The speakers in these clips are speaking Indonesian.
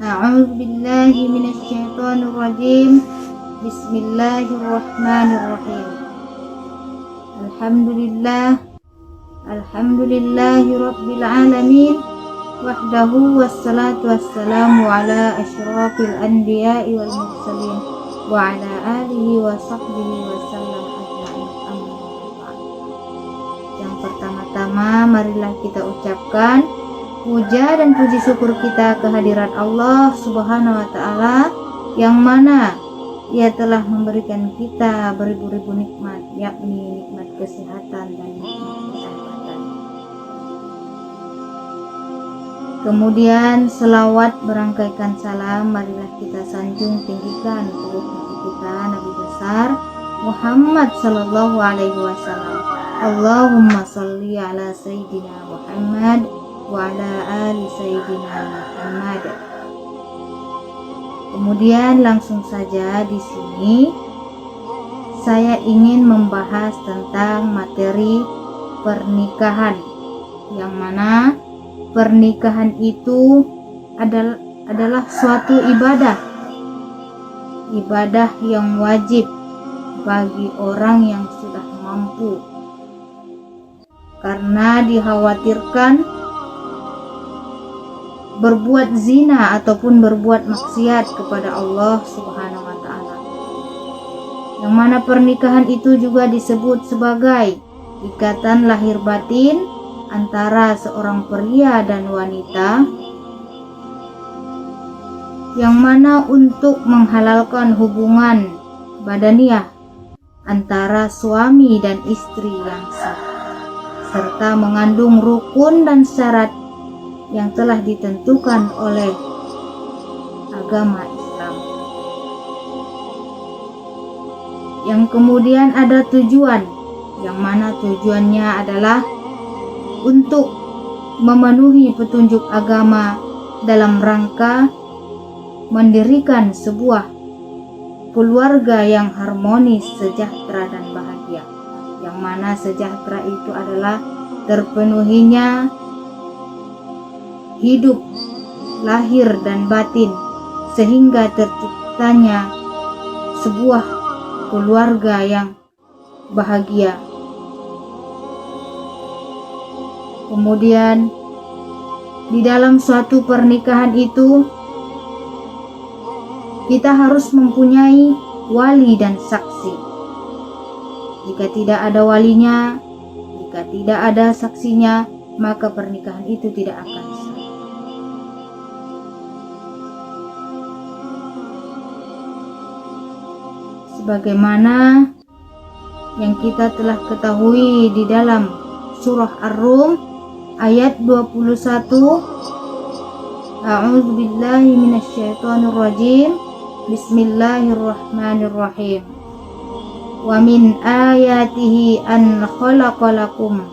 A'udzu billahi minasyaitonir rajim. Bismillahirrahmanirrahim. Alhamdulillahi rabbil alamin. Wahdahu wassalatu wassalamu ala asyrafil anbiya'i wal mursalin wa ala alihi wa sahbihi wasallam ajma'in. Amma ba'd. Yang pertama-tama marilah kita ucapkan puja dan puji syukur kita kehadirat Allah Subhanahu wa taala yang mana Ia telah memberikan kita beribu-ribu nikmat, yakni nikmat kesehatan dan nikmat kesehatan. Kemudian selawat berangkaikan salam marilah kita sanjung tinggikan untuk Nabi kita, Nabi besar Muhammad sallallahu alaihi wasallam. Allahumma sholli ala sayyidina Muhammad wa ala ali sayyidina Muhammad. Kemudian langsung saja di sini saya ingin membahas tentang materi pernikahan, yang mana pernikahan itu adalah suatu ibadah yang wajib bagi orang yang sudah mampu, karena dikhawatirkan berbuat zina ataupun berbuat maksiat kepada Allah Subhanahu wa taala. Yang mana pernikahan itu juga disebut sebagai ikatan lahir batin antara seorang pria dan wanita, yang mana untuk menghalalkan hubungan badaniah antara suami dan istri yang sah, serta mengandung rukun dan syarat yang telah ditentukan oleh agama Islam. Yang kemudian ada tujuan, yang mana tujuannya adalah untuk memenuhi petunjuk agama dalam rangka mendirikan sebuah keluarga yang harmonis, sejahtera dan bahagia. Yang mana sejahtera itu adalah terpenuhinya hidup lahir dan batin, sehingga terciptanya sebuah keluarga yang bahagia. Kemudian di dalam suatu pernikahan itu kita harus mempunyai wali dan saksi. Jika tidak ada walinya, jika tidak ada saksinya, maka pernikahan itu tidak akan sah. Sebagaimana yang kita telah ketahui di dalam surah Ar-Rum ayat 21, A'udzu billahi minasyaitonir rajim. Bismillahirrahmanirrahim. Wa min ayatihi an khalaqalakum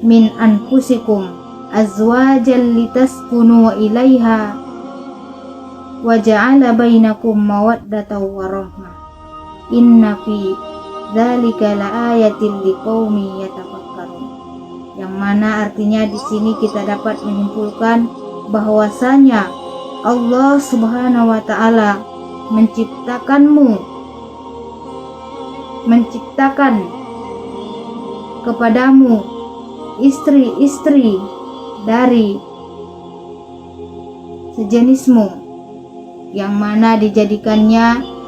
min anfusikum azwajan litaskunu ilaiha wa ja'ala bainakum mawaddatan wa rahmah. Inna fi dzalika laayatin liqaumin yatafakkarun. Yang mana artinya di sini kita dapat menyimpulkan bahwasanya Allah Subhanahu wa taala menciptakan kepadamu istri-istri dari sejenismu, yang mana dijadikannya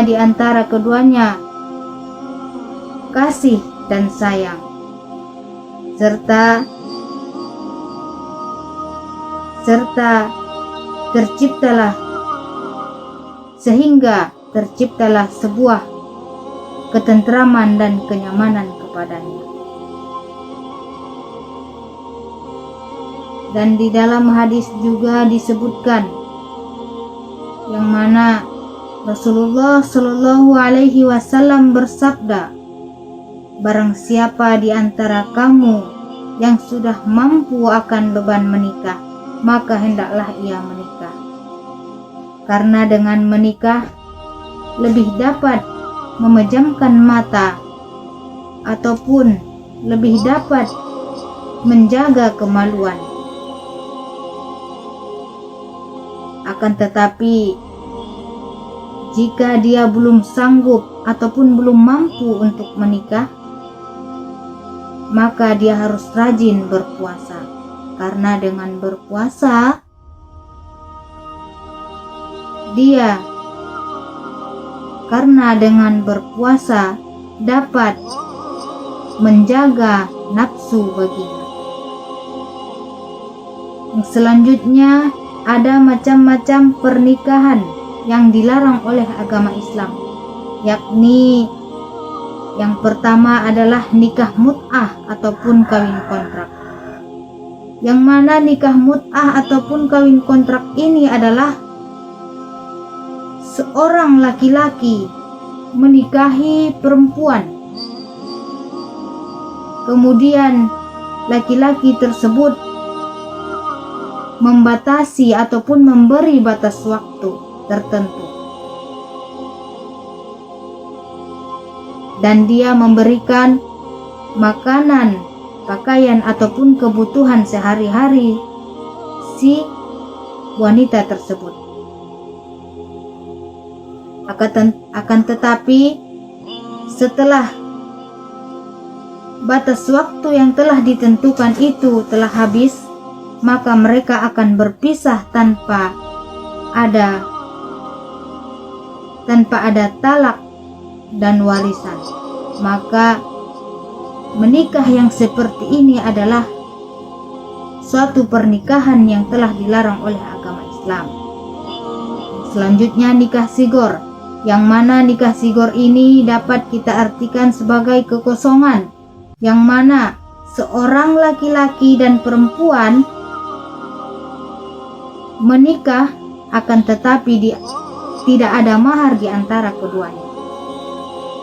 di antara keduanya kasih dan sayang, serta terciptalah sebuah ketentraman dan kenyamanan kepadanya. Dan di dalam hadis juga disebutkan, yang mana Rasulullah Shallallahu Alaihi Wasallam bersabda, barang siapa di antara kamu yang sudah mampu akan beban menikah, maka hendaklah ia menikah. Karena dengan menikah lebih dapat memejamkan mata, ataupun lebih dapat menjaga kemaluan. Akan tetapi, jika dia belum sanggup ataupun belum mampu untuk menikah, maka dia harus rajin berpuasa. Karena dengan berpuasa, dapat menjaga nafsu baginya. Yang selanjutnya, ada macam-macam pernikahan yang dilarang oleh agama Islam, yakni yang pertama adalah nikah mut'ah ataupun kawin kontrak. Yang mana nikah mut'ah ataupun kawin kontrak ini adalah seorang laki-laki menikahi perempuan, kemudian laki-laki tersebut membatasi ataupun memberi batas waktu tertentu, dan dia memberikan makanan, pakaian ataupun kebutuhan sehari-hari si wanita tersebut. Akan tetapi, setelah batas waktu yang telah ditentukan itu telah habis, maka mereka akan berpisah tanpa ada talak dan warisan. Maka menikah yang seperti ini adalah suatu pernikahan yang telah dilarang oleh agama Islam. Selanjutnya, nikah sigor, yang mana nikah sigor ini dapat kita artikan sebagai kekosongan, yang mana seorang laki-laki dan perempuan menikah, akan tetapi tidak ada mahar di antara keduanya.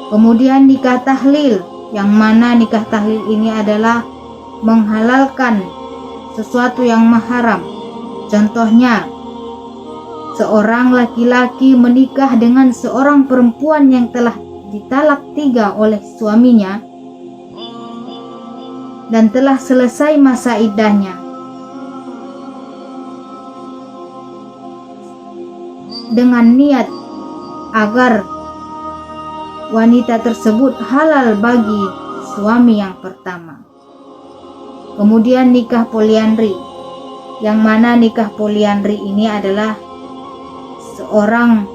Kemudian nikah tahlil, yang mana nikah tahlil ini adalah menghalalkan sesuatu yang haram. Contohnya, seorang laki-laki menikah dengan seorang perempuan yang telah ditalak 3 oleh suaminya dan telah selesai masa iddahnya, dengan niat agar wanita tersebut halal bagi suami yang pertama. Kemudian nikah poliandri, yang mana nikah poliandri ini adalah seorang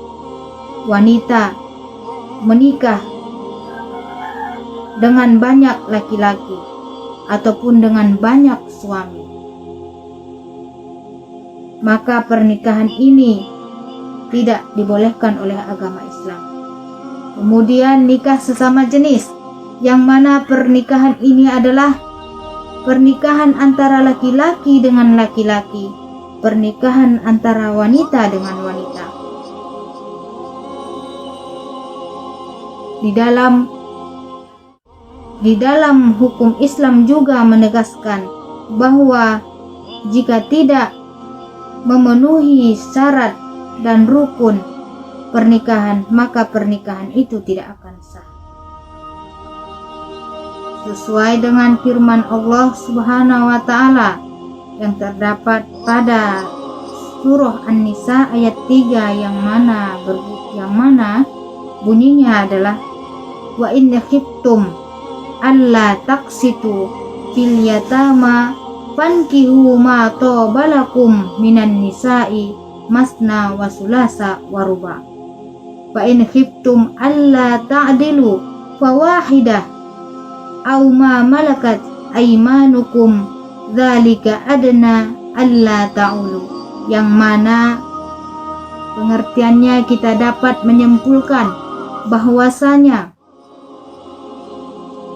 wanita menikah dengan banyak laki-laki ataupun dengan banyak suami. Maka pernikahan ini tidak dibolehkan oleh agama Islam. Kemudian nikah sesama jenis, yang mana pernikahan ini adalah pernikahan antara laki-laki dengan laki-laki, pernikahan antara wanita dengan wanita. Di dalam hukum Islam juga menegaskan bahwa jika tidak memenuhi syarat dan rukun pernikahan, maka pernikahan itu tidak akan sah. Sesuai dengan firman Allah Subhanahu wa taala yang terdapat pada surah An-Nisa ayat 3, yang mana bunyinya adalah wa in khiftum alla taqsitu fil yatama fankihu ma tabalakum minan nisa'i masna wa sulasa wa ruba. Fa in khiftum alla ta'dilu fawahidah aw ma malakat aymanukum dzalika adna alla ta'ulu. Yang mana pengertiannya kita dapat menyimpulkan bahwasanya,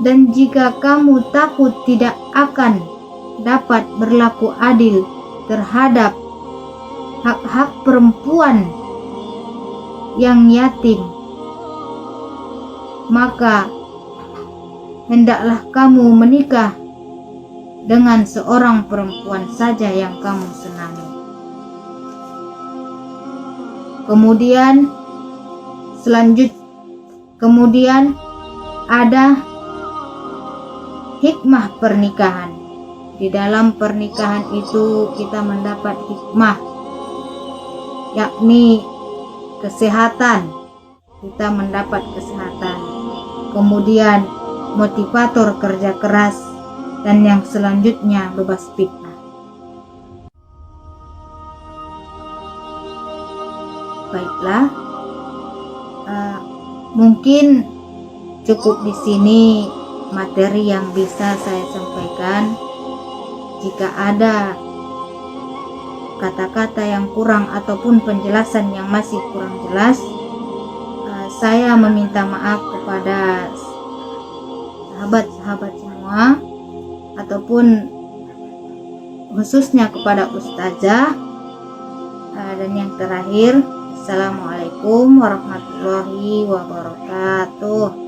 dan jika kamu takut tidak akan dapat berlaku adil terhadap hak-hak perempuan yang yatim, maka hendaklah kamu menikah dengan seorang perempuan saja yang kamu senangi. Kemudian ada hikmah pernikahan, Di dalam pernikahan itu kita mendapat hikmah, yakni kesehatan. Kita mendapat kesehatan. Kemudian motivator kerja keras, dan yang selanjutnya bebas fitnah. Baiklah, mungkin cukup di sini materi yang bisa saya sampaikan. Jika ada kata-kata yang kurang ataupun penjelasan yang masih kurang jelas, saya meminta maaf kepada sahabat-sahabat semua, ataupun khususnya kepada ustazah. Dan yang terakhir, Assalamualaikum warahmatullahi wabarakatuh.